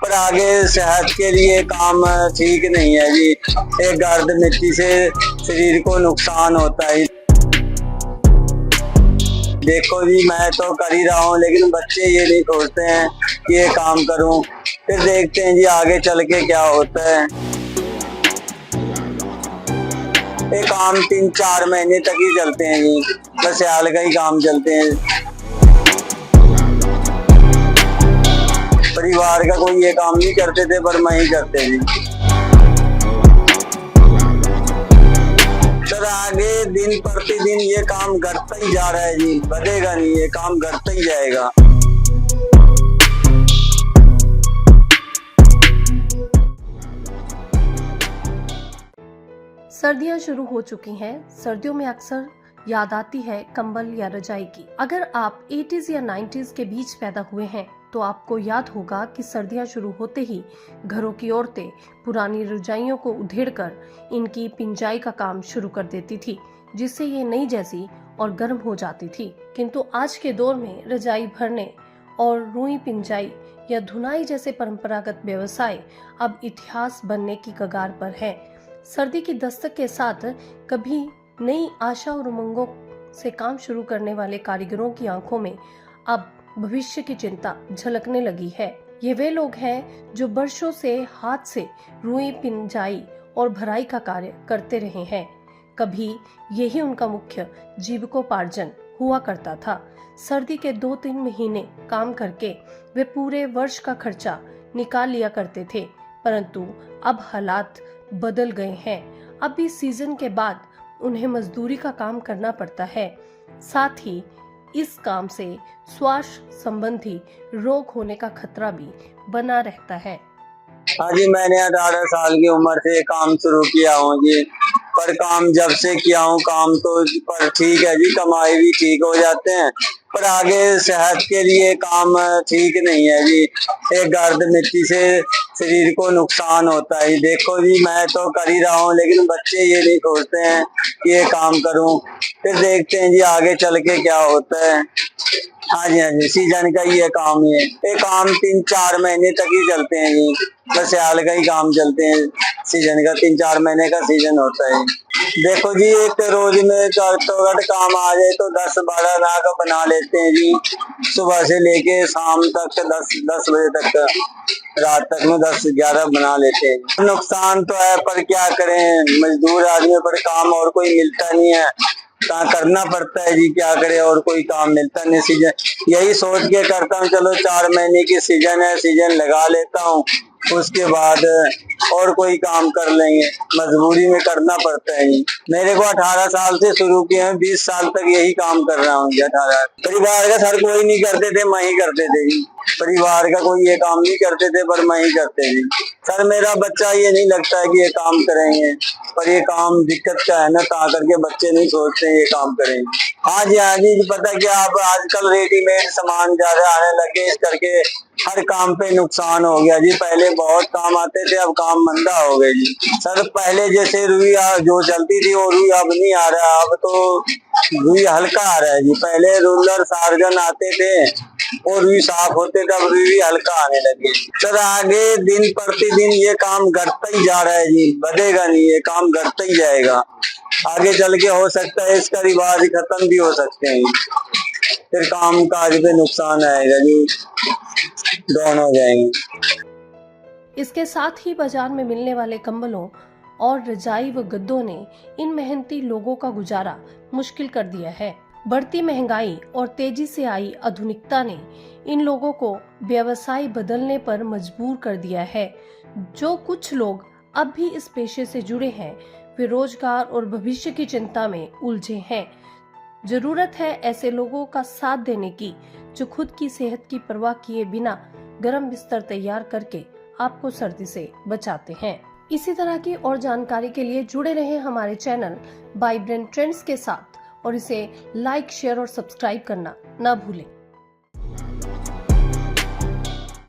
पर आगे सेहत के लिए काम ठीक नहीं है जी। एक गर्द मिट्टी से शरीर को नुकसान होता है। देखो जी, मैं तो कर ही रहा हूँ, लेकिन बच्चे ये नहीं सोचते हैं कि ये काम करूँ। फिर देखते हैं जी आगे चल के क्या होता है। ये काम 3-4 महीने तक ही चलते हैं जी, बस साल का ही काम चलते हैं। परिवार का कोई ये काम नहीं करते थे, पर मैं ही करते जी। सर आगे दिन प्रतिदिन ये काम घटता ही जा रहा है जी, बढ़ेगा नहीं, ये काम घटता ही जाएगा। सर्दियां शुरू हो चुकी हैं। सर्दियों में अक्सर याद आती है कंबल या रजाई की। अगर आप 80s या 90s के बीच पैदा हुए हैं तो आपको याद होगा कि सर्दियां शुरू होते ही घरों की औरतें पुरानी रजाइयों को उधेड़कर इनकी पिंजाई का काम शुरू कर देती थी, जिससे ये नई जैसी और गर्म हो जाती थी। किंतु आज के दौर में रजाई भरने और रुई पिंजाई या धुनाई जैसे परंपरागत व्यवसाय अब इतिहास बनने की कगार पर है। सर्दी की दस्तक के साथ कभी नई आशा और उमंगों से काम शुरू करने वाले कारीगरों की आंखों में अब भविष्य की चिंता झलकने लगी है। ये वे लोग हैं जो वर्षों से हाथ से रुई पिंजाई और भराई का कार्य करते रहे हैं। कभी यही उनका मुख्य जीविकोपार्जन हुआ करता था। सर्दी के 2-3 महीने काम करके वे पूरे वर्ष का खर्चा निकाल लिया करते थे, परंतु अब हालात बदल गए हैं। अब इस सीजन के बाद उन्हें मजदूरी का काम करना पड़ता है। साथ ही इस काम से श्वास संबंधी रोग होने का खतरा भी बना रहता है। हाँ जी, मैंने 18 साल की उम्र से काम शुरू किया हूँ जी। पर काम जब से किया हूँ काम तो पर ठीक है जी, कमाई भी ठीक हो जाते हैं, पर आगे सेहत के लिए काम ठीक नहीं है जी। एक गर्द मिट्टी से शरीर को नुकसान होता है। देखो जी, मैं तो कर ही रहा हूँ, लेकिन बच्चे ये नहीं सोचते हैं कि ये काम करूँ। फिर देखते हैं जी आगे चल के क्या होता है। हाँ जी, सीजन का ही है काम। ये काम 3-4 महीने तक ही चलते हैं जी, बस साल का ही काम चलते हैं। सीजन का 3-4 महीने का सीजन होता है। देखो जी, एक रोज में घट काम आ जाए तो 10-12 लाख बना लेते हैं जी। सुबह से लेके शाम तक 10 बजे तक, रात तक में 10-11 बना लेते हैं। नुकसान तो है, पर क्या करें, मजदूर आदमी पर काम और कोई मिलता नहीं है, करना पड़ता है जी। क्या करे, और कोई काम मिलता नहीं। सीजन यही सोच के करता हूँ, चलो 4 महीने की सीजन है, सीजन लगा लेता हूँ, उसके बाद और कोई काम कर लेंगे। मजबूरी में करना पड़ता है जी। मेरे को 18 साल से शुरू किए हैं, 20 साल तक यही काम कर रहा हूँ जी। 18 परिवार का सर कोई नहीं करते थे, मैं ही करते थे जी। परिवार का कोई ये काम नहीं करते थे, पर मैं ही करते जी। सर मेरा बच्चा ये नहीं लगता है कि ये काम करेंगे, पर ये काम दिक्कत का है ना, ता करके बच्चे नहीं सोचते ये काम करेंगे। हाँ जी, पता क्या, अब आजकल रेडीमेड सामान ज्यादा आने लगे, इस करके हर काम पे नुकसान हो गया जी। पहले बहुत काम आते थे, अब काम मंदा हो गए जी। सर पहले जैसे रुई जो चलती थी वो रुई अब नहीं आ रहा, अब तो रुई हल्का आ रहा है जी। पहले रूलर सार्जन आते थे और रुई साफ होते थे, अब रुई हल्का आने लगे। सर आगे दिन प्रतिदिन ये काम घटता ही जा रहा है जी, बढ़ेगा नहीं, ये काम घटता ही जाएगा। आगे चल के हो सकता है इसका रिवाज खत्म भी हो सकते हैं, फिर काम काज पे नुकसान आएगा जी, डाउन हो जाएंगे। इसके साथ ही बाजार में मिलने वाले कंबलों और रजाई व गद्दों ने इन मेहनती लोगों का गुजारा मुश्किल कर दिया है। बढ़ती महंगाई और तेजी से आई आधुनिकता ने इन लोगों को व्यवसाय बदलने पर मजबूर कर दिया है। जो कुछ लोग अब भी इस पेशे से जुड़े हैं, वे रोजगार और भविष्य की चिंता में उलझे हैं। जरूरत है ऐसे लोगों का साथ देने की, जो खुद की सेहत की परवाह किए बिना गर्म बिस्तर तैयार करके आपको सर्दी से बचाते हैं। इसी तरह की और जानकारी के लिए जुड़े रहें हमारे चैनल वाइब्रेंट ट्रेंड्स के साथ और इसे लाइक, शेयर और सब्सक्राइब करना न भूलें।